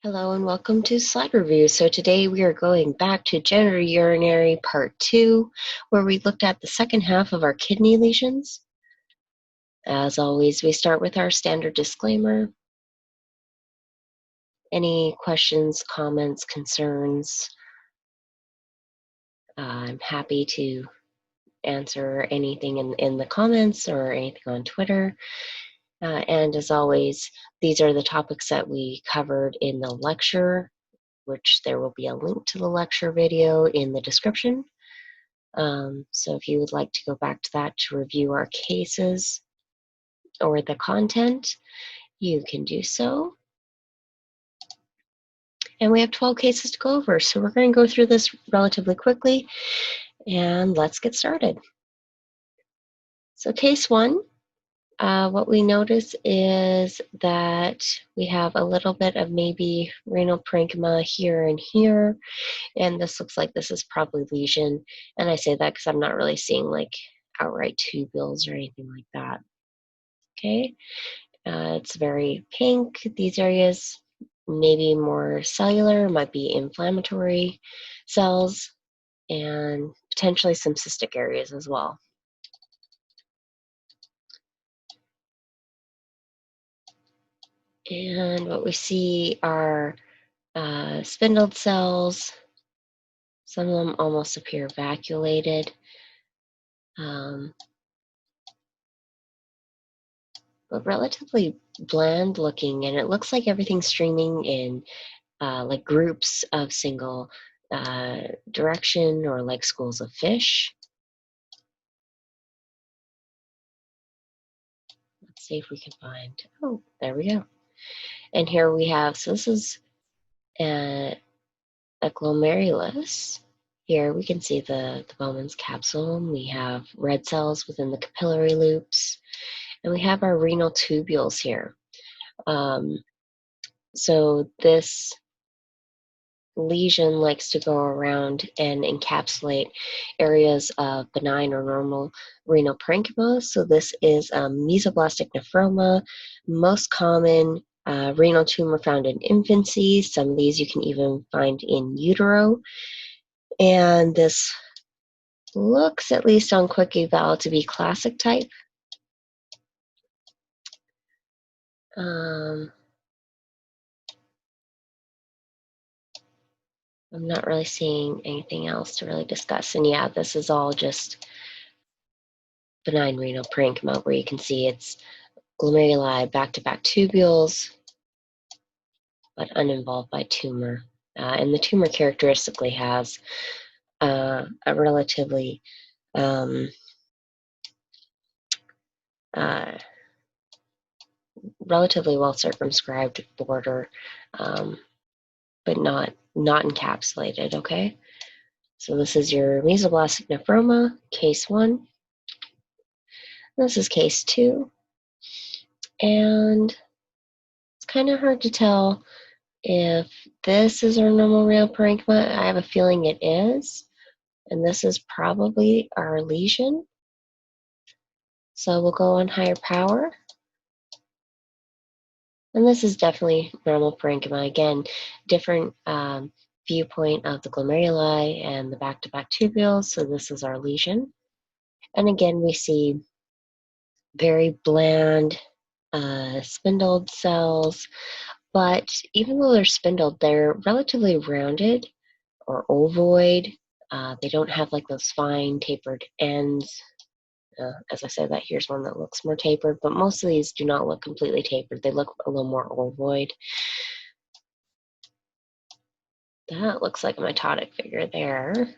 Hello and welcome to Slide Review. So today we are going back to genitourinary part 2, where we looked at the second half of our kidney lesions. As always, we start with our standard disclaimer. Any questions, comments, concerns, I'm happy to answer anything in the comments or anything on Twitter. And as always, these are the topics that we covered in the lecture, which there will be a link to the lecture video in the description. So if you would like to go back to that to review our cases or the content, you can do so. And we have 12 cases to go over, so we're going to go through this relatively quickly, and let's get started. So case 1, what we notice is that we have a little bit of maybe renal parenchyma here and here, and this looks like this is probably lesion. And I say that because I'm not really seeing like outright tubules or anything like that. Okay, it's very pink. These areas maybe more cellular, might be inflammatory cells, and potentially some cystic areas as well. And what we see are spindled cells. Some of them almost appear vacuolated. But relatively bland looking, and it looks like everything's streaming in like groups of single direction or like schools of fish. Let's see if we can find, oh, there we go. And here we have, so this is a glomerulus. Here we can see the Bowman's capsule. We have red cells within the capillary loops, and we have our renal tubules here. So this lesion likes to go around and encapsulate areas of benign or normal renal parenchyma. So this is mesoblastic nephroma, most common renal tumor found in infancy. Some of these you can even find in utero. And this looks, at least on quick eval, to be classic type. I'm not really seeing anything else to really discuss. And yeah, this is all just benign renal parenchyma, where you can see it's glomeruli, back-to-back tubules, but uninvolved by tumor. And the tumor characteristically has a relatively relatively well circumscribed border, but not encapsulated, okay? So this is your mesoblastic nephroma, case 1. This is case 2. And it's kind of hard to tell if this is our normal renal parenchyma. I have a feeling it is. And this is probably our lesion. So we'll go on higher power. And this is definitely normal parenchyma. Again, different viewpoint of the glomeruli and the back-to-back tubules. So this is our lesion. And again, we see very bland spindled cells. But even though they're spindled, they're relatively rounded or ovoid. They don't have like those fine tapered ends. As I said, that here's one that looks more tapered, but most of these do not look completely tapered. They look a little more ovoid. That looks like a mitotic figure there.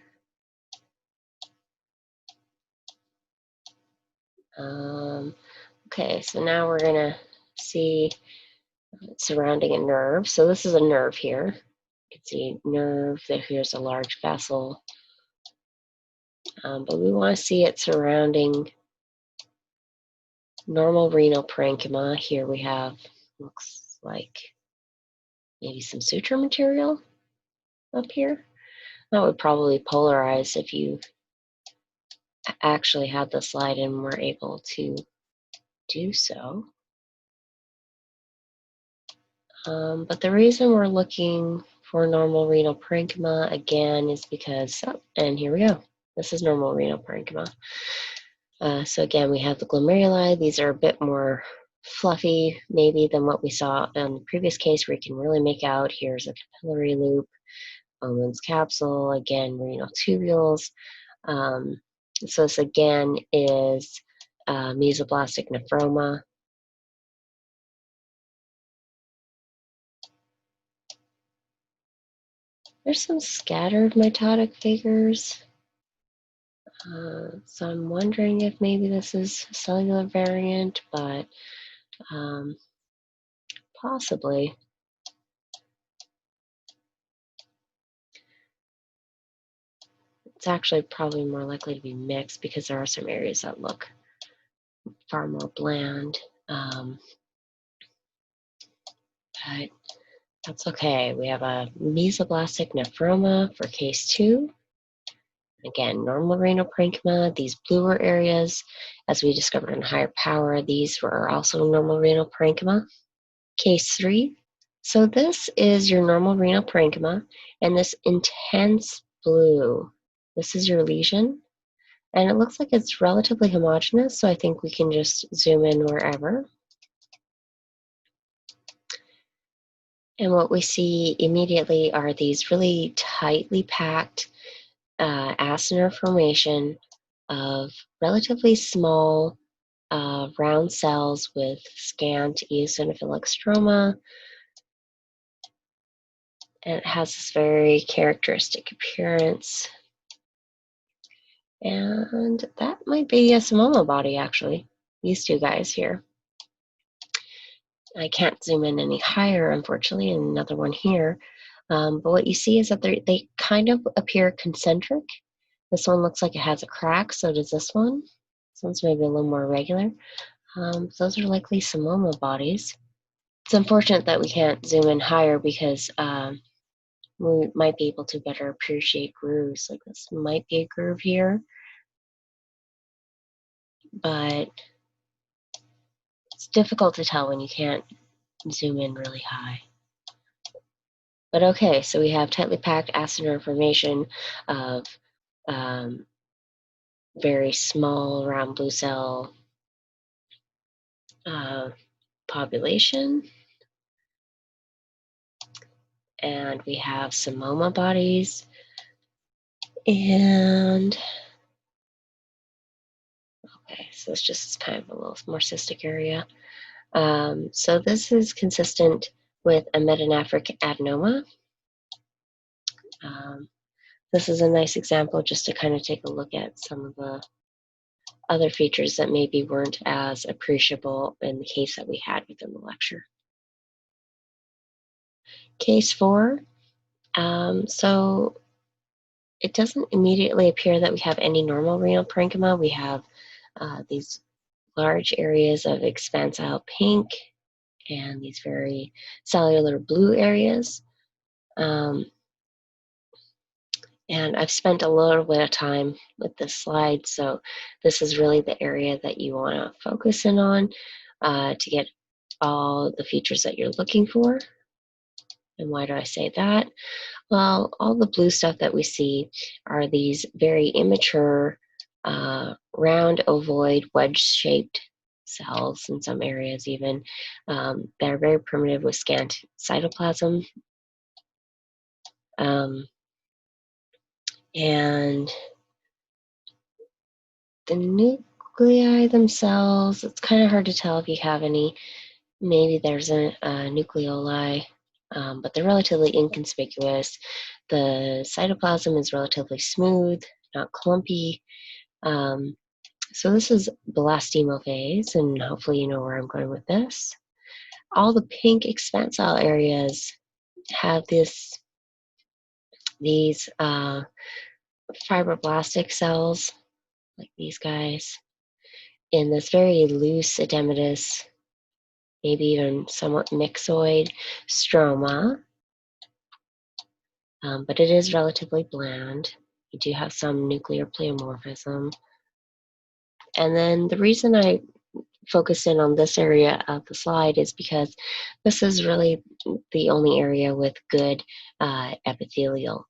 Okay, so now we're gonna see surrounding a nerve. So this is a nerve here. You can see nerve, here's a large vessel. But we want to see it surrounding normal renal parenchyma. Here we have, looks like maybe some suture material up here. That would probably polarize if you actually had the slide and were able to do so. But the reason we're looking for normal renal parenchyma again is because, oh, and here we go. This is normal renal parenchyma. So again, we have the glomeruli. These are a bit more fluffy maybe than what we saw in the previous case, where you can really make out here's a capillary loop, Bowman's capsule, again, renal tubules. So this again is mesoblastic nephroma. There's some scattered mitotic figures. So I'm wondering if maybe this is a cellular variant, but possibly. It's actually probably more likely to be mixed because there are some areas that look far more bland. But that's okay. We have a mesoblastic nephroma for case 2. Again, normal renal parenchyma. These bluer areas, as we discovered in higher power, these were also normal renal parenchyma. Case 3. So this is your normal renal parenchyma, and this intense blue, this is your lesion. And it looks like it's relatively homogeneous, so I think we can just zoom in wherever. And what we see immediately are these really tightly packed acinar formation of relatively small round cells with scant eosinophilic stroma. And it has this very characteristic appearance. And that might be a Samoma body, actually. These two guys here. I can't zoom in any higher, unfortunately, and another one here. But what you see is that they kind of appear concentric. This one looks like it has a crack, so does this one. This one's maybe a little more regular. Those are likely Samoma bodies. It's unfortunate that we can't zoom in higher because we might be able to better appreciate grooves. Like this might be a groove here, but it's difficult to tell when you can't zoom in really high. But okay, so we have tightly packed acinar formation of very small round blue cell population. And we have Samoma bodies. And okay, so it's just kind of a little more cystic area. So this is consistent with a metanephric adenoma. This is a nice example just to kind of take a look at some of the other features that maybe weren't as appreciable in the case that we had within the lecture. Case 4. So it doesn't immediately appear that we have any normal renal parenchyma. We have these large areas of expansile pink and these very cellular blue areas. And I've spent a little bit of time with this slide, so this is really the area that you want to focus in on to get all the features that you're looking for. And why do I say that? Well, all the blue stuff that we see are these very immature, round, ovoid, wedge-shaped cells in some areas even that are very primitive with scant cytoplasm. And the nuclei themselves, it's kind of hard to tell if you have any. Maybe there's a nucleoli, but they're relatively inconspicuous. The cytoplasm is relatively smooth, not clumpy. So this is blastemophase, and hopefully you know where I'm going with this. All the pink expansile areas have these fibroblastic cells, like these guys, in this very loose edematous, maybe even somewhat myxoid stroma, but it is relatively bland. You do have some nuclear pleomorphism. And then the reason I focused in on this area of the slide is because this is really the only area with good epithelial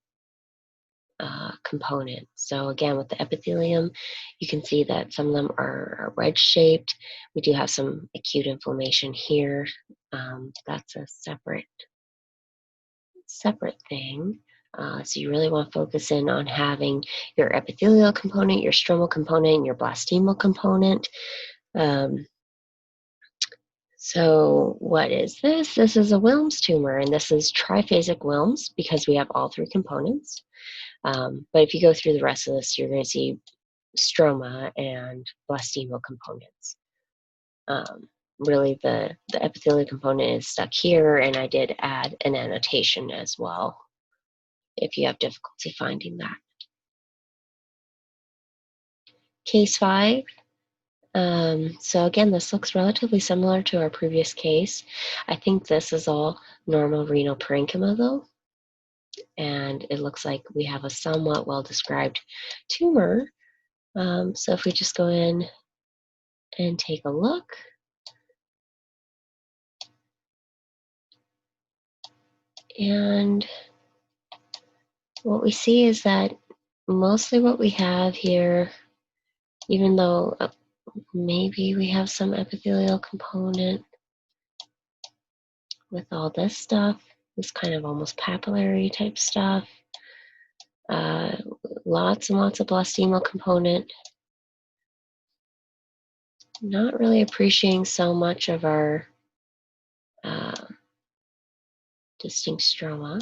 component. So again, with the epithelium, you can see that some of them are wedge-shaped. We do have some acute inflammation here. That's a separate thing. So you really want to focus in on having your epithelial component, your stromal component, and your blastemal component. So what is this? This is a Wilms tumor, and this is triphasic Wilms because we have all three components. But if you go through the rest of this, you're going to see stroma and blastemal components. Really, the epithelial component is stuck here, and I did add an annotation as well if you have difficulty finding that. Case 5. So again, this looks relatively similar to our previous case. I think this is all normal renal parenchyma though. And it looks like we have a somewhat well-described tumor. So if we just go in and take a look, and what we see is that mostly what we have here, even though maybe we have some epithelial component with all this stuff, this kind of almost papillary type stuff, lots and lots of blastemal component. Not really appreciating so much of our distinct stroma.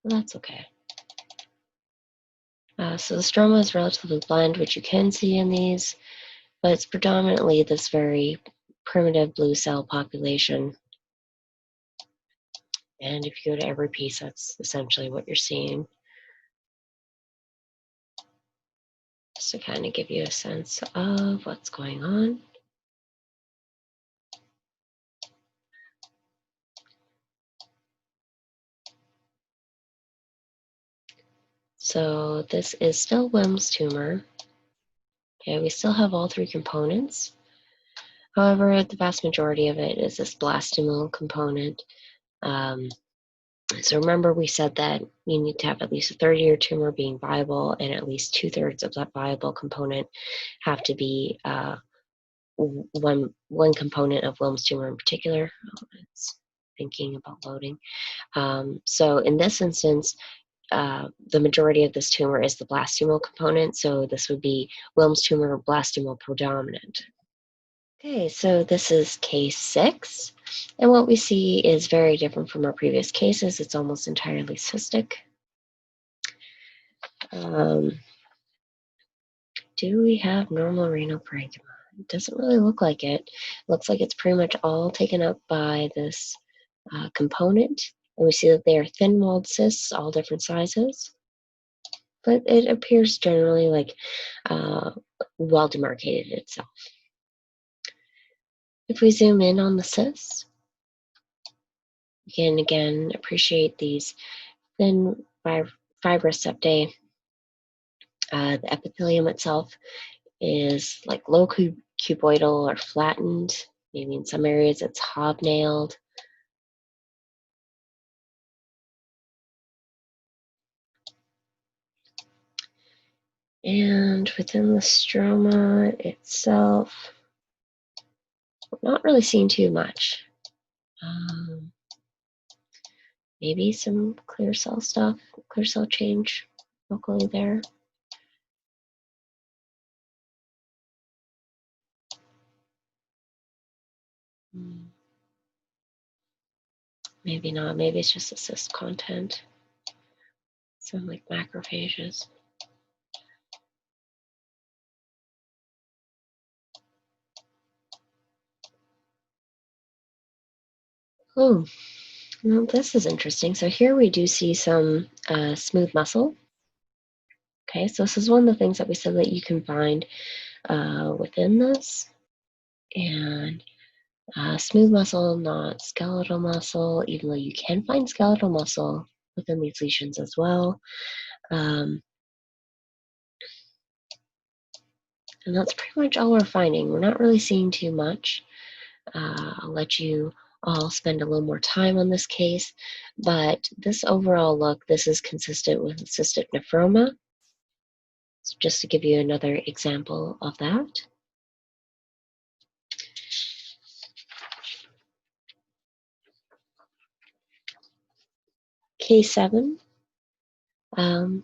Well, that's okay. So the stroma is relatively blend, which you can see in these, but it's predominantly this very primitive blue cell population. And if you go to every piece, that's essentially what you're seeing. Just to kind of give you a sense of what's going on. So this is still Wilms tumor. Okay, we still have all three components. However, the vast majority of it is this blastemal component. So remember we said that you need to have at least a third of your tumor being viable, and at least 2/3 of that viable component have to be one component of Wilms tumor in particular. It's thinking about loading. So in this instance, the majority of this tumor is the blastemal component, so this would be Wilms tumor blastemal predominant. Okay, so this is case 6, and what we see is very different from our previous cases. It's almost entirely cystic. Do we have normal renal parenchyma? It doesn't really look like it. It looks like it's pretty much all taken up by this component, and we see that they are thin-walled cysts, all different sizes, but it appears generally like well demarcated itself. If we zoom in on the cysts, you can again appreciate these thin fibrous septae. The epithelium itself is like low cuboidal or flattened. Maybe in some areas it's hobnailed. And within the stroma itself, we're not really seeing too much. Maybe some clear cell stuff, clear cell change locally there. Maybe not, maybe it's just a cyst content. Some like macrophages. Oh, well, this is interesting. So here we do see some smooth muscle. Okay, so this is one of the things that we said that you can find within this. And smooth muscle, not skeletal muscle, even though you can find skeletal muscle within these lesions as well. And that's pretty much all we're finding. We're not really seeing too much. I'll let you all spend a little more time on this case, but this overall look, this is consistent with cystic nephroma. So just to give you another example of that. Case 7.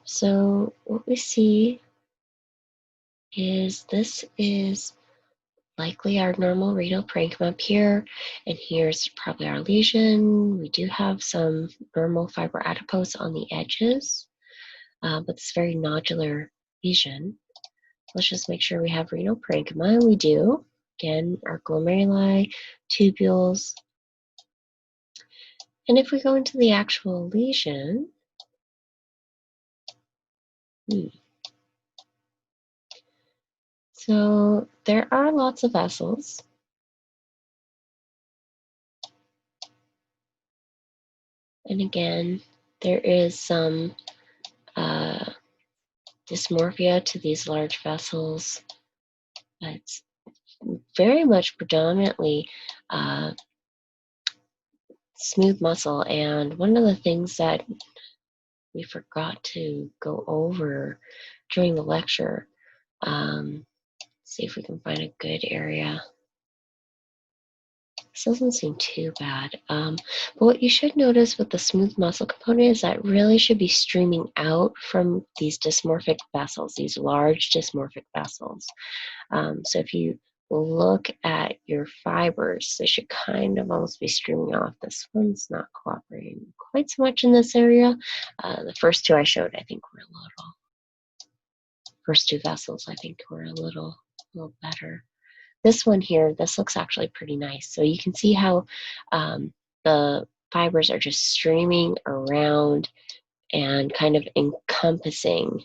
So what we see is this is likely our normal renal parenchyma up here, and here's probably our lesion. We do have some normal fibroadipose on the edges, but it's very nodular lesion. Let's just make sure we have renal parenchyma, and we do. Again, our glomeruli, tubules. And if we go into the actual lesion, so there are lots of vessels. And again, there is some dysmorphia to these large vessels. It's very much predominantly smooth muscle. And one of the things that we forgot to go over during the lecture, see if we can find a good area. This doesn't seem too bad. But what you should notice with the smooth muscle component is that it really should be streaming out from these dysmorphic vessels, these large dysmorphic vessels. So if you look at your fibers, they should kind of almost be streaming off. This one's not cooperating quite so much in this area. The first two I showed, I think, were a little. First two vessels, I think, were a little better. This one here, this looks actually pretty nice. So you can see how the fibers are just streaming around and kind of encompassing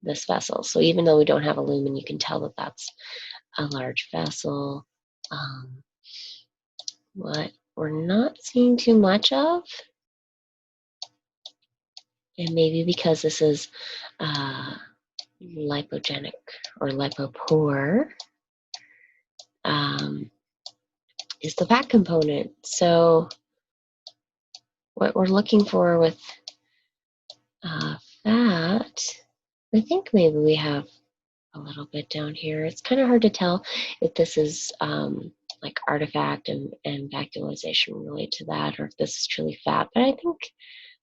this vessel. So even though we don't have a lumen, you can tell that that's a large vessel. What we're not seeing too much of, and maybe because this is lipogenic or lipopoor, is the fat component. So what we're looking for with fat, I think maybe we have a little bit down here. It's kind of hard to tell if this is like artifact and bacterialization related to that, or if this is truly fat. But I think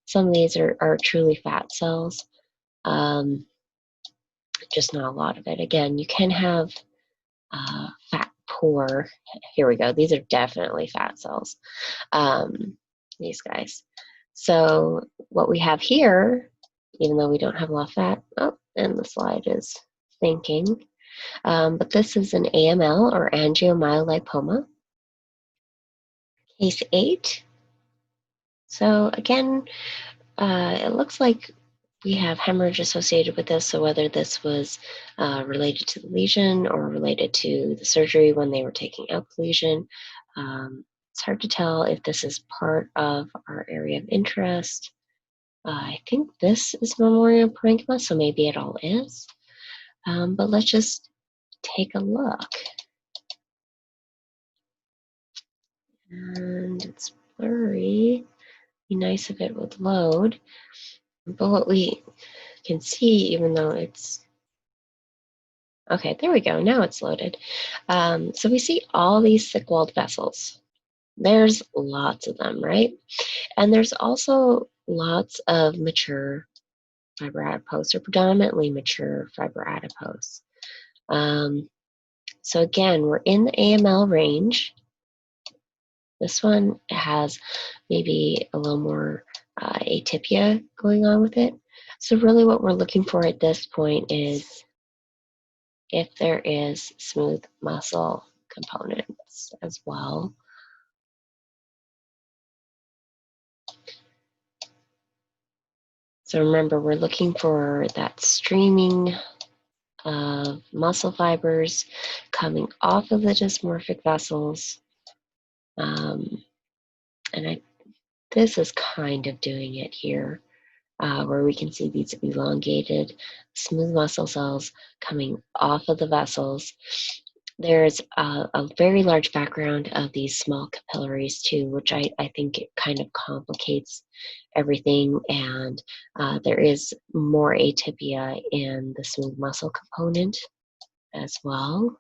some of these are truly fat cells, just not a lot of it. Again, you can have fat poor. Here we go. These are definitely fat cells, these guys. So what we have here, even though we don't have a lot of fat, oh, and the slide is thinking, but this is an AML or angiomyolipoma. Case 8. So again, it looks like we have hemorrhage associated with this, so whether this was related to the lesion or related to the surgery when they were taking out the lesion, it's hard to tell if this is part of our area of interest. I think this is memorial parenchyma, so maybe it all is. But let's just take a look. And it's blurry. Be nice if it would load. But what we can see, even though it's okay, there we go. Now it's loaded. So we see all these thick-walled vessels. There's lots of them, right? And there's also lots of mature fibroadipose, or predominantly mature fibroadipose. So again, we're in the AML range. This one has maybe a little more atypia going on with it. So really what we're looking for at this point is if there is smooth muscle components as well. So remember, we're looking for that streaming of muscle fibers coming off of the dysmorphic vessels. And this is kind of doing it here. where we can see these elongated, smooth muscle cells coming off of the vessels. There's a very large background of these small capillaries too, which I think it kind of complicates everything, and there is more atypia in the smooth muscle component as well.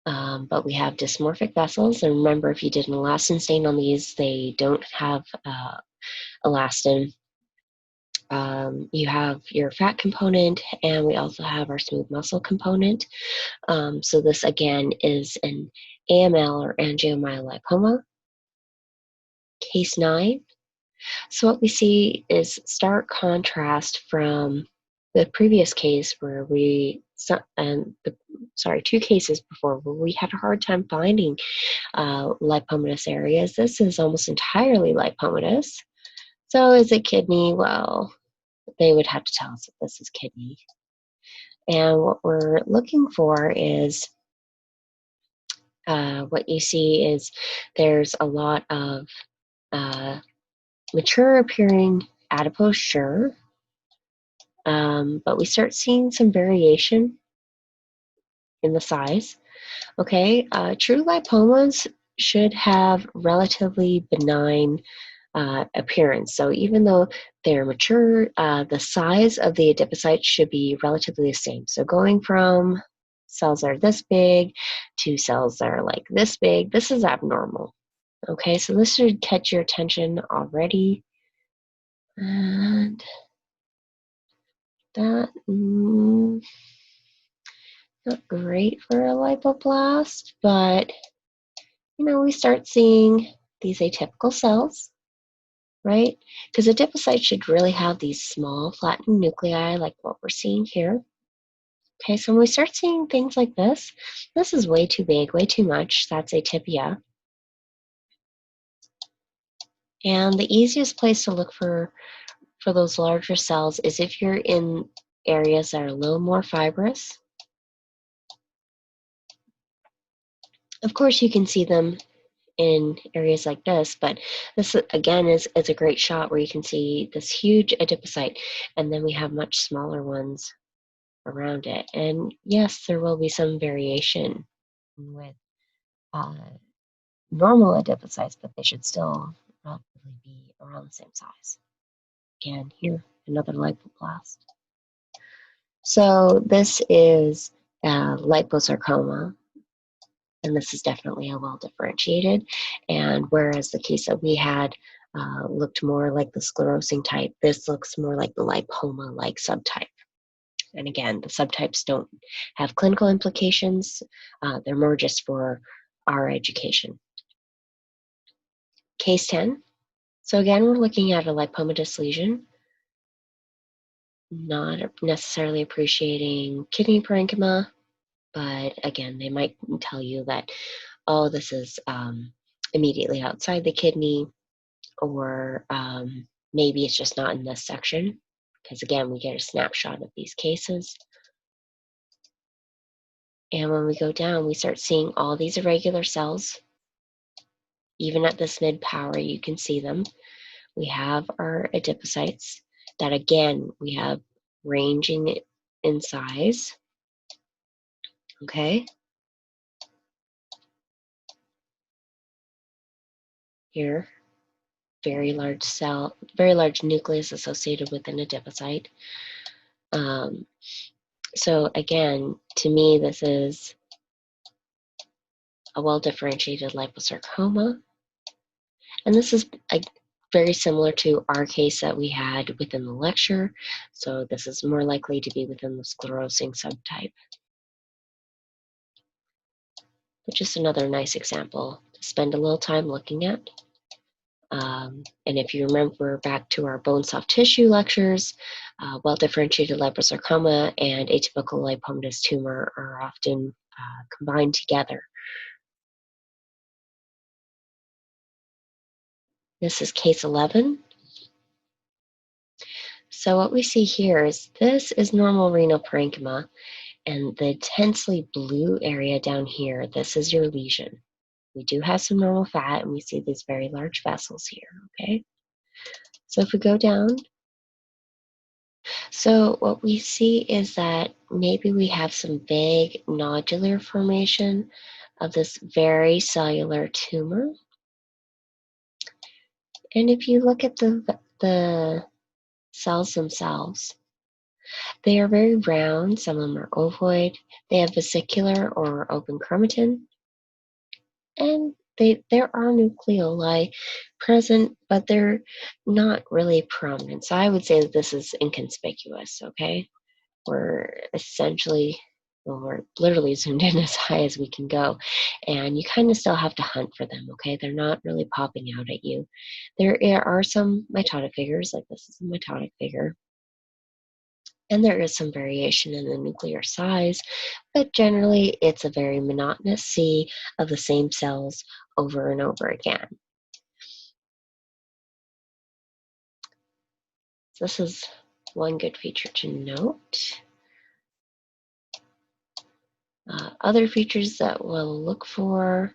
But we have dysmorphic vessels, and remember, if you did an elastin stain on these, they don't have elastin. You have your fat component, and we also have our smooth muscle component. So this, again, is an AML or angiomyolipoma. Case 9. So what we see is stark contrast from the previous case where two cases before where we had a hard time finding lipomatous areas. This is almost entirely lipomatous. So is it kidney? Well, they would have to tell us that this is kidney. And what we're looking for is what you see is there's a lot of mature appearing adipose, sure, but we start seeing some variation in the size. Okay, true lipomas should have relatively benign appearance. So even though they're mature, the size of the adipocytes should be relatively the same. So going from cells that are this big to cells that are like this big, this is abnormal. Okay, so this should catch your attention already. And that, not great for a lipoblast, but we start seeing these atypical cells, right? Because adipocytes should really have these small flattened nuclei like what we're seeing here. Okay, so when we start seeing things like this is way too big, way too much. That's atypia. And the easiest place to look for those larger cells is if you're in areas that are a little more fibrous. Of course, you can see them in areas like this, but this again is a great shot where you can see this huge adipocyte, and then we have much smaller ones around it. And yes, there will be some variation with normal adipocytes, but they should still relatively be around the same size. Again, here, another lipoblast. So this is liposarcoma, and this is definitely a well-differentiated. And whereas the case that we had looked more like the sclerosing type, this looks more like the lipoma-like subtype. And again, the subtypes don't have clinical implications. They're more just for our education. Case 10. So again, we're looking at a lipomatous lesion. Not necessarily appreciating kidney parenchyma, but again, they might tell you that, oh, this is immediately outside the kidney, or maybe it's just not in this section, because again, we get a snapshot of these cases. And when we go down, we start seeing all these irregular cells. Even at this mid-power, you can see them. We have our adipocytes that, again, we have ranging in size. Okay. Here, very large cell, very large nucleus associated with an adipocyte. So again, to me, this is a well-differentiated liposarcoma. And this is very similar to our case that we had within the lecture. So this is more likely to be within the sclerosing subtype. But just another nice example to spend a little time looking at. And if you remember back to our bone soft tissue lectures, well-differentiated liposarcoma and atypical lipomatous tumor are often combined together. This is case 11. So what we see here is this is normal renal parenchyma, and the intensely blue area down here, this is your lesion. We do have some normal fat, and we see these very large vessels here, okay? So if we go down, So what we see is that maybe we have some vague nodular formation of this very cellular tumor. And if you look at the cells themselves, they are very round. Some of them are ovoid. They have vesicular or open chromatin. And there are nucleoli present, but they're not really prominent. So I would say that this is inconspicuous, okay? We're essentially, well, we're literally zoomed in as high as we can go. And you kind of still have to hunt for them, okay? They're not really popping out at you. There are some mitotic figures, like this is a mitotic figure. And there is some variation in the nuclear size, but generally it's a very monotonous sea of the same cells over and over again. So this is one good feature to note. Other features that we'll look for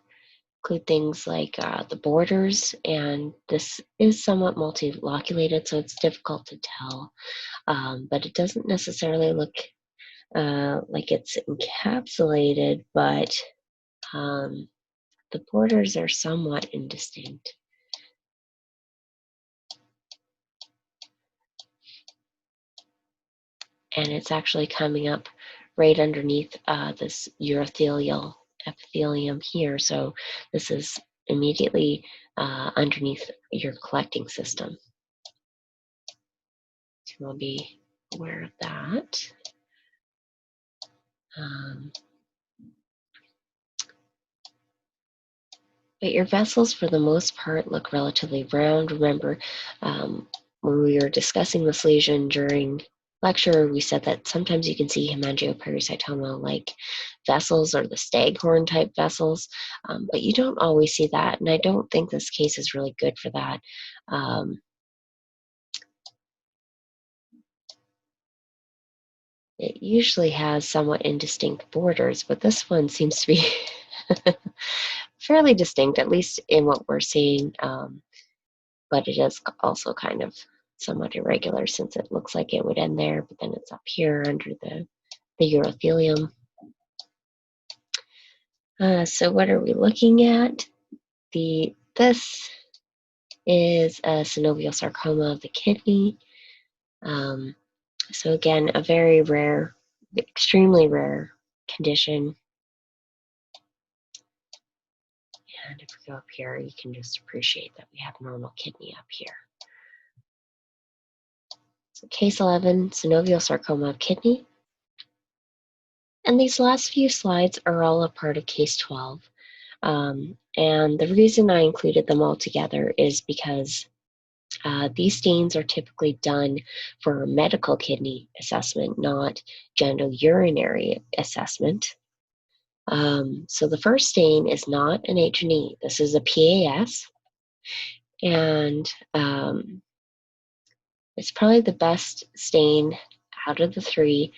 include things like the borders, and this is somewhat multiloculated, so it's difficult to tell, but it doesn't necessarily look like it's encapsulated, but the borders are somewhat indistinct. And it's actually coming up right underneath this urothelial epithelium here. So this is immediately underneath your collecting system. So we'll be aware of that. But your vessels, for the most part, look relatively round. Remember, when we were discussing this lesion during lecture, we said that sometimes you can see hemangiopericytoma-like vessels or the staghorn type vessels, but you don't always see that, and I don't think this case is really good for that. It usually has somewhat indistinct borders, but this one seems to be fairly distinct, at least in what we're seeing, but it is also kind of somewhat irregular since it looks like it would end there, but then it's up here under the urothelium. So what are we looking at? This is a synovial sarcoma of the kidney. So again, a very rare, extremely rare condition. And if we go up here, you can just appreciate that we have normal kidney up here. So case 11, synovial sarcoma of kidney. And these last few slides are all a part of case 12. And the reason I included them all together is because these stains are typically done for medical kidney assessment, not genitourinary assessment. So the first stain is not an H&E. This is a PAS. And it's probably the best stain out of the three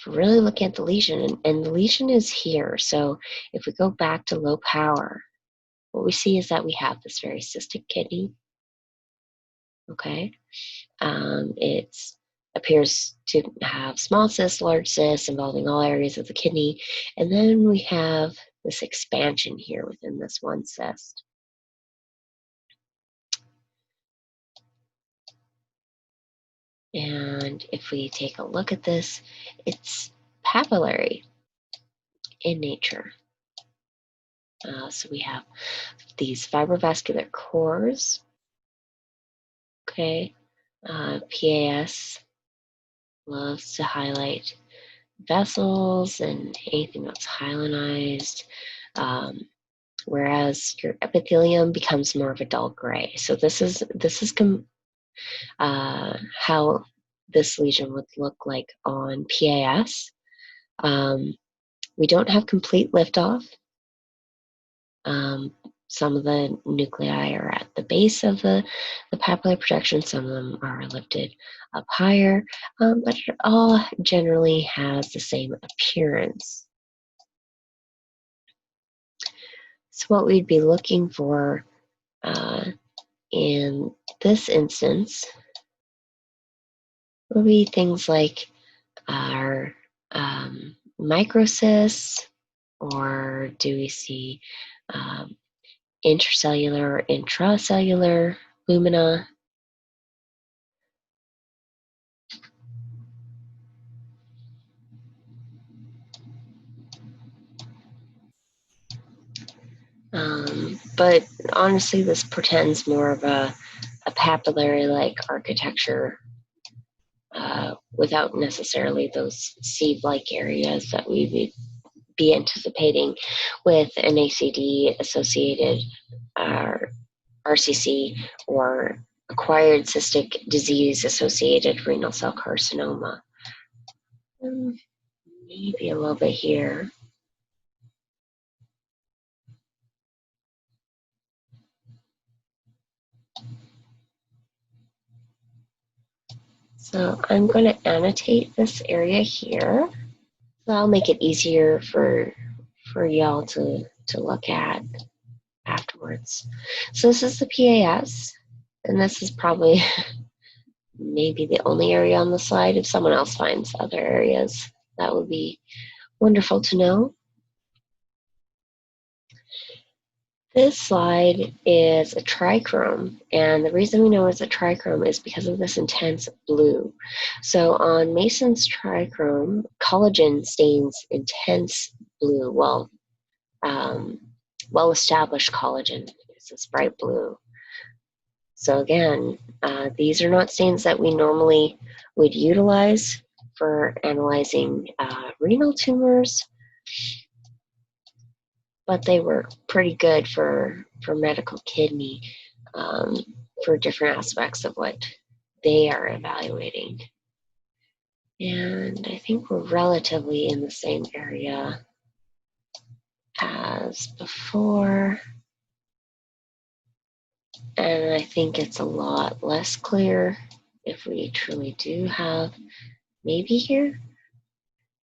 for really looking at the lesion. And the lesion is here. So if we go back to low power, what we see is that we have this very cystic kidney. Okay. It appears to have small cysts, large cysts involving all areas of the kidney. And then we have this expansion here within this one cyst. And if we take a look at this, it's papillary in nature. So we have these fibrovascular cores. Okay. PAS loves to highlight vessels and anything that's hyalinized, whereas your epithelium becomes more of a dull gray. So this is how this lesion would look like on PAS. We don't have complete liftoff. Some of the nuclei are at the base of the papillary projection. Some of them are lifted up higher, but it all generally has the same appearance. So what we'd be looking for in this instance will be things like our microcysts, or do we see intracellular or intracellular lumina? But honestly, this portends more of a papillary-like architecture without necessarily those seed-like areas that we would be anticipating with an ACD-associated RCC or acquired cystic disease-associated renal cell carcinoma. Maybe a little bit here. So I'm going to annotate this area here. That'll make it easier for y'all to look at afterwards. So this is the PAS, and this is probably maybe the only area on the slide. If someone else finds other areas, that would be wonderful to know. This slide is a trichrome, and the reason we know it's a trichrome is because of this intense blue. So on Mason's trichrome, collagen stains intense blue. Well-established collagen is this bright blue. So again, these are not stains that we normally would utilize for analyzing renal tumors, but they were pretty good for medical kidney for different aspects of what they are evaluating. And I think we're relatively in the same area as before. And I think it's a lot less clear if we truly do have maybe here.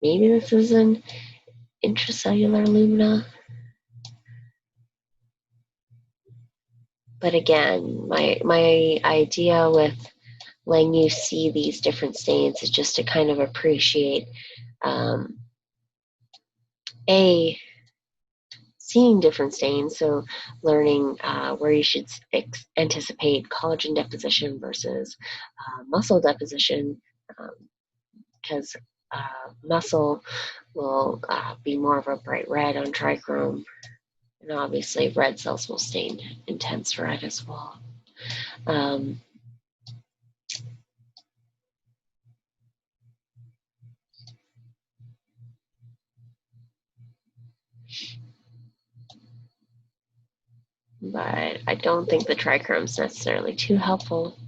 Maybe this is an intracellular lumina. But again, my idea with letting you see these different stains is just to kind of appreciate seeing different stains, so learning where you should anticipate collagen deposition versus muscle deposition, because muscle will be more of a bright red on trichrome, and obviously red cells will stain intense red as well. But I don't think the trichrome is necessarily too helpful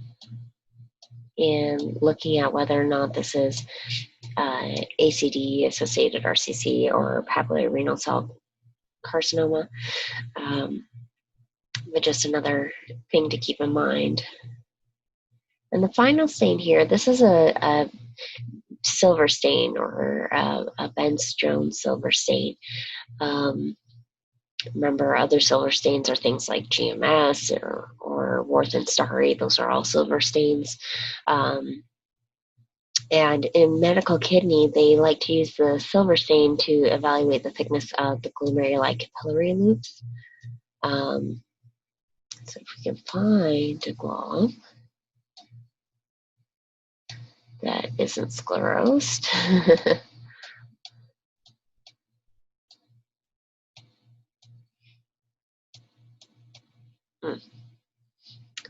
in looking at whether or not this is ACD-associated RCC or papillary renal cell carcinoma. But just another thing to keep in mind. And the final stain here, this is a silver stain, or a Bence-Jones silver stain. Remember, other silver stains are things like GMS or Warthin-Starry. Those are all silver stains. And in medical kidney, they like to use the silver stain to evaluate the thickness of the glomerular capillary loops. So if we can find a glob that isn't sclerosed.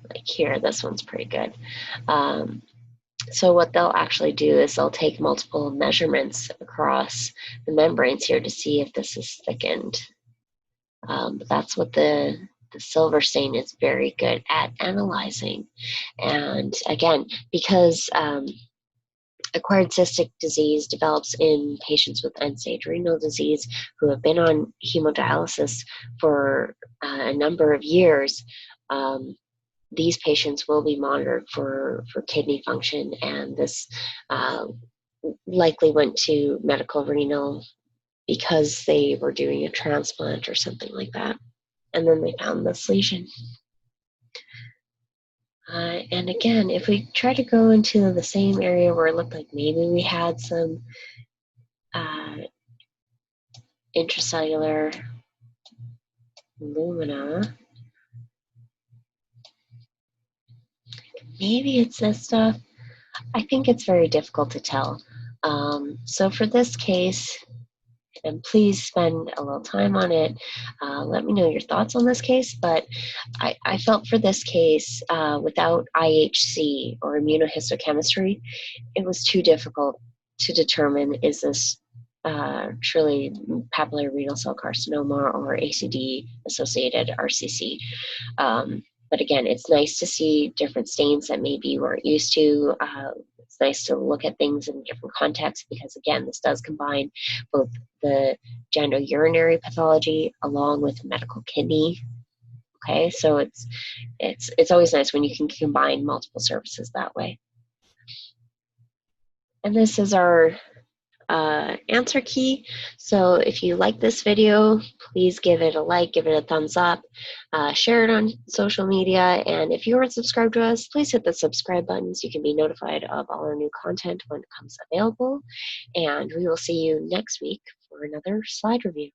Like here, this one's pretty good. So what they'll actually do is they'll take multiple measurements across the membranes here to see if this is thickened. But that's what the silver stain is very good at analyzing. And again, because acquired cystic disease develops in patients with end-stage renal disease who have been on hemodialysis for a number of years, these patients will be monitored for kidney function, and this likely went to medical renal because they were doing a transplant or something like that. And then they found this lesion. And again, if we try to go into the same area where it looked like maybe we had some intracellular lumina, maybe it's this stuff. I think it's very difficult to tell. So for this case, and please spend a little time on it. Let me know your thoughts on this case, but I felt for this case, without IHC or immunohistochemistry, it was too difficult to determine is this truly papillary renal cell carcinoma or ACD-associated RCC. But again, it's nice to see different stains that maybe you weren't used to. It's nice to look at things in different contexts because, again, this does combine both the genitourinary pathology along with medical kidney. Okay, so it's always nice when you can combine multiple services that way. And this is our answer key. So if you like this video, please give it a like, give it a thumbs up, share it on social media, and if you aren't subscribed to us, please hit the subscribe button so you can be notified of all our new content when it comes available. And we will see you next week for another slide review.